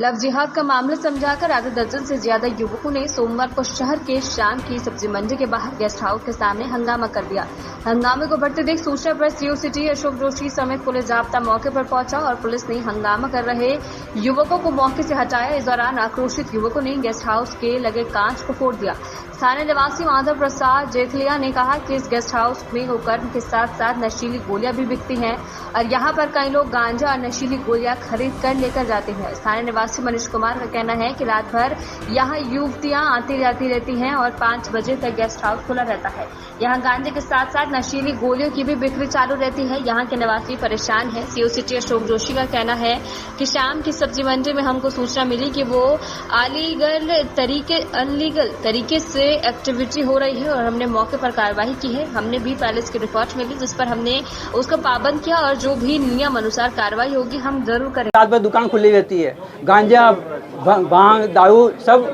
Love जिहाद का मामला समझाकर आधे दर्जन से ज्यादा युवकों ने सोमवार को शहर के शाम की सब्जी मंडी के बाहर गेस्ट हाउस के सामने हंगामा कर दिया। हंगामे को बढ़ते देख सूचना पर सीओ सिटी अशोक जोशी समेत पुलिस जाब्ता मौके पर पहुंचा और पुलिस ने हंगामा कर रहे युवकों को मौके से हटाया। इस दौरान आक्रोशित युवकों ने गेस्ट हाउस के लगे कांच को फोड़ दिया। स्थानीय निवासी माधव प्रसाद जेठलिया ने कहा कि इस गेस्ट हाउस में उपकरण के साथ साथ नशीली गोलियां भी बिकती हैं और यहां पर कई लोग गांजा और नशीली गोलियां खरीद कर लेकर जाते हैं। स्थानीय निवासी मनीष कुमार का कहना है कि रात भर यहां युवतियां आती जाती रहती हैं और 5 बजे तक गेस्ट हाउस खुला रहता है। यहां गांजे के साथ साथ नशीली गोलियों की भी बिक्री चालू रहती है। यहां के निवासी परेशान है। सीओ सिटी अशोक जोशी का कहना है कि शाम की सब्जी मंडी में हमको सूचना मिली कि वो अनलीगल तरीके से एक्टिविटी हो रही है और हमने मौके पर कार्रवाई की है। हमने भी पहले इसकी रिपोर्ट मिली जिस पर हमने उसको पाबंद किया और जो भी नियम अनुसार कार्रवाई होगी हम जरूर करेंगे। रात भर दुकान खुली रहती है, गांजा भांग दारू सब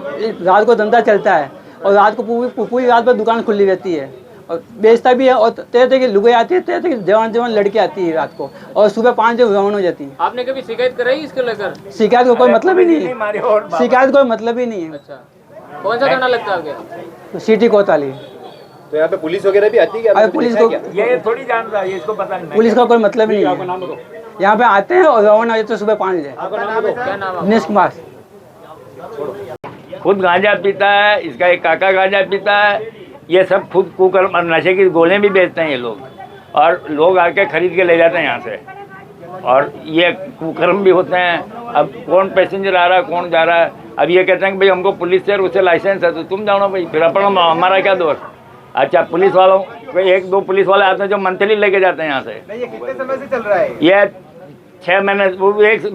रात को धंधा चलता है और रात को पूरी रात भर दुकान खुली रहती है और बेचता भी है और तरह तरह की लुगाई आती है, तरह तरह की जवान लड़की आती है रात को और सुबह 5 बजे रवाना हो जाती है। आपने कभी शिकायत कराई इसको लेकर? शिकायत को कोई मतलब ही नहीं है, शिकायत कोई मतलब ही नहीं है। अच्छा, कौन सा थाना लगता है आपके? सिटी कोतवाली। तो यहाँ पे पुलिस वगैरह भी आती है क्या? अरे पुलिस को ये थोड़ी जानता है, इसको पता नहीं। पुलिस का कोई मतलब ही नहीं है। यहाँ पे आते हैं और रवाना हो जाते हैं सुबह 5 बजे। क्या नाम है? मनीष कुमार। खुद गांजा पीता है, इसका एक काका गांजा पीता है। ये सब खुद कुकर्म नशे की गोलियां भी बेचते हैं ये लोग और लोग आके खरीद के ले जाते हैं यहाँ से और ये कुकर्म भी होते हैं। अब कौन पैसेंजर आ रहा है कौन जा रहा है, अब ये कहते हैं कि भाई हमको पुलिस से उससे लाइसेंस है तो तुम जाओ ना भाई, फिर अपन हमारा क्या दोष। अच्छा, पुलिस वालों को 1-2 पुलिस वाले आते हैं जो मंथली लेके जाते हैं यहाँ से। नहीं, ये कितने समय से चल रहा है? ये 6 महीने, वो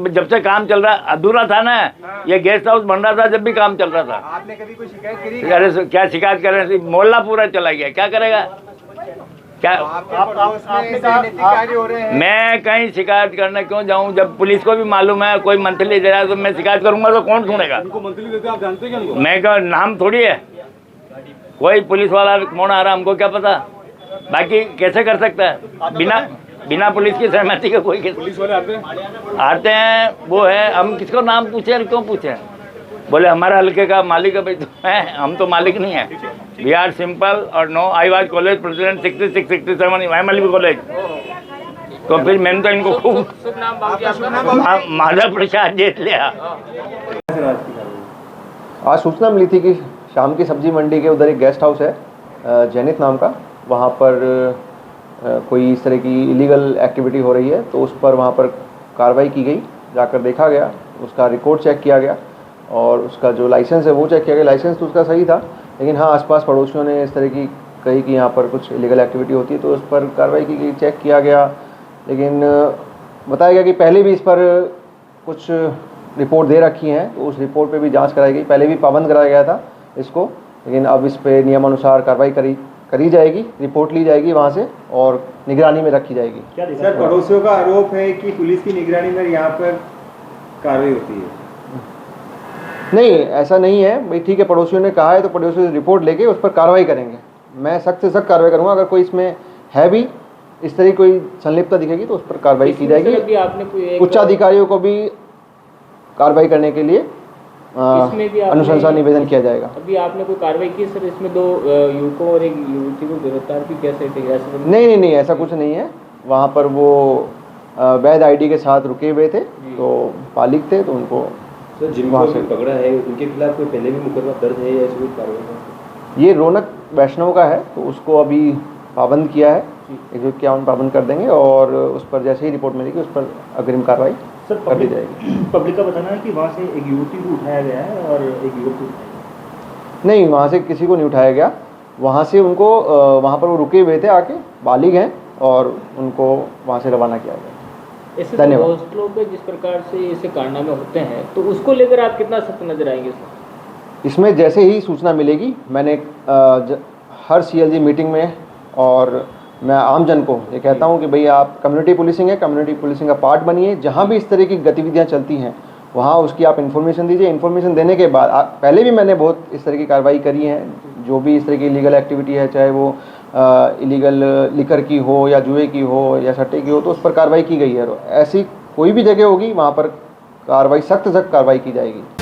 जब से काम चल रहा अधूरा था ना, ये गेस्ट हाउस बन रहा था जब भी काम चल रहा था। आपने कभी कोई शिकायत करी? अरे क्या शिकायत कर रहे हैं, मोहल्ला पूरा चला गया, क्या करेगा क्या? कार्य हो रहे हैं। मैं कहीं शिकायत करने क्यों जाऊं जब पुलिस को भी मालूम है कोई मंथली दे रहा है तो मैं शिकायत करूंगा तो कौन सुनेगा? मंथली देते हैं, आप जानते हैं क्या? मैं क्या नाम थोड़ी है, कोई पुलिस वाला कौन आ रहा हमको क्या पता। बाकी कैसे कर सकता है बिना पुलिस की सहमति के कोई? पुलिस वाले आते हैं वो है, हम किसको नाम पूछे और क्यों पूछे? बोले हमारे हल्के का मालिक है भाई, तो है, हम तो मालिक नहीं है। वी आर सिंपल और no I was college president 66-67 YMLB college. तो फिर मैंने तो इनको खूब शुभ नाम बाकी आपका? माधव प्रसाद जेठलिया। आज सूचना मिली थी कि शाम की सब्जी मंडी के उधर एक गेस्ट हाउस है जैनित नाम का, वहाँ पर कोई इस तरह की इलीगल एक्टिविटी हो रही है। तो उस पर वहाँ पर कार्रवाई की गई, जाकर देखा गया, उसका रिकॉर्ड चेक किया गया और उसका जो लाइसेंस है वो चेक किया गया। लाइसेंस तो उसका सही था, लेकिन हाँ आसपास पड़ोसियों ने इस तरह की कही कि यहाँ पर कुछ इलीगल एक्टिविटी होती है तो उस पर कार्रवाई की गई, चेक किया गया। लेकिन बताया गया कि पहले भी इस पर कुछ रिपोर्ट दे रखी हैं तो उस रिपोर्ट पे भी जांच कराई गई, पहले भी पाबंद कराया गया था इसको, लेकिन अब इस पे नियमानुसार कार्रवाई करी जाएगी, रिपोर्ट ली जाएगी वहाँ से और निगरानी में रखी जाएगी। सर, पड़ोसियों का आरोप है कि पुलिस की निगरानी में यहाँ पर कार्रवाई होती है। नहीं, ऐसा नहीं है भाई, ठीक है, पड़ोसियों ने कहा है तो पड़ोसियों से रिपोर्ट लेके उस पर कार्रवाई करेंगे। मैं सख्त से सख्त कार्रवाई करूँगा, अगर कोई इसमें है भी इस तरह कोई संलिप्तता दिखेगी तो उस पर कार्रवाई की जाएगी। उच्चाधिकारियों को भी कार्रवाई करने के लिए अनुशंसा निवेदन किया जाएगा। अभी आपने कोई कार्रवाई की सर? इसमें 2 युवकों और एक युवती को गिरफ्तार भी कैसे? नहीं, ऐसा कुछ नहीं है। वहाँ पर वो वैध आईडी के साथ रुके हुए थे तो बालिग थे तो उनको वहाँ से पकड़ा है, उनके खिलाफ कोई पहले भी मुकदमा दर्ज है या ऐसी कोई कार्रवाई? ये रौनक वैष्णव का है तो उसको अभी पाबंद किया है, 151 पाबंद कर देंगे और उस पर जैसे ही रिपोर्ट मिलेगी उस पर अग्रिम कार्रवाई कर दी जाएगी। पब्लिक का बताना है कि वहाँ से एक युवती को उठाया गया है और एक युवक को नहीं, वहाँ से किसी को नहीं उठाया गया। वहाँ से उनको वहाँ पर वो रुके हुए थे, आके बालिग हैं और उनको वहाँ से रवाना किया गया। धन्यवाद। हॉस्टलों पे जिस प्रकार से ऐसे कारनामे होते हैं तो उसको लेकर आप कितना सख्त नजर आएंगे सर? इसमें जैसे ही सूचना मिलेगी, मैंने हर CLG मीटिंग में और मैं आमजन को ये कहता हूँ कि भाई आप कम्युनिटी पुलिसिंग है, कम्युनिटी पुलिसिंग का पार्ट बनिए। जहाँ भी इस तरह की गतिविधियाँ चलती हैं वहाँ उसकी आप इन्फॉर्मेशन दीजिए। इन्फॉर्मेशन देने के बाद पहले भी मैंने बहुत इस तरह की कार्रवाई करी है, जो भी इस तरह की इलीगल एक्टिविटी है, चाहे वो इलीगल लिकर की हो या जुए की हो या सट्टे की हो, तो उस पर कार्रवाई की गई है। ऐसी कोई भी जगह होगी वहाँ पर कार्रवाई, सख्त कार्रवाई की जाएगी।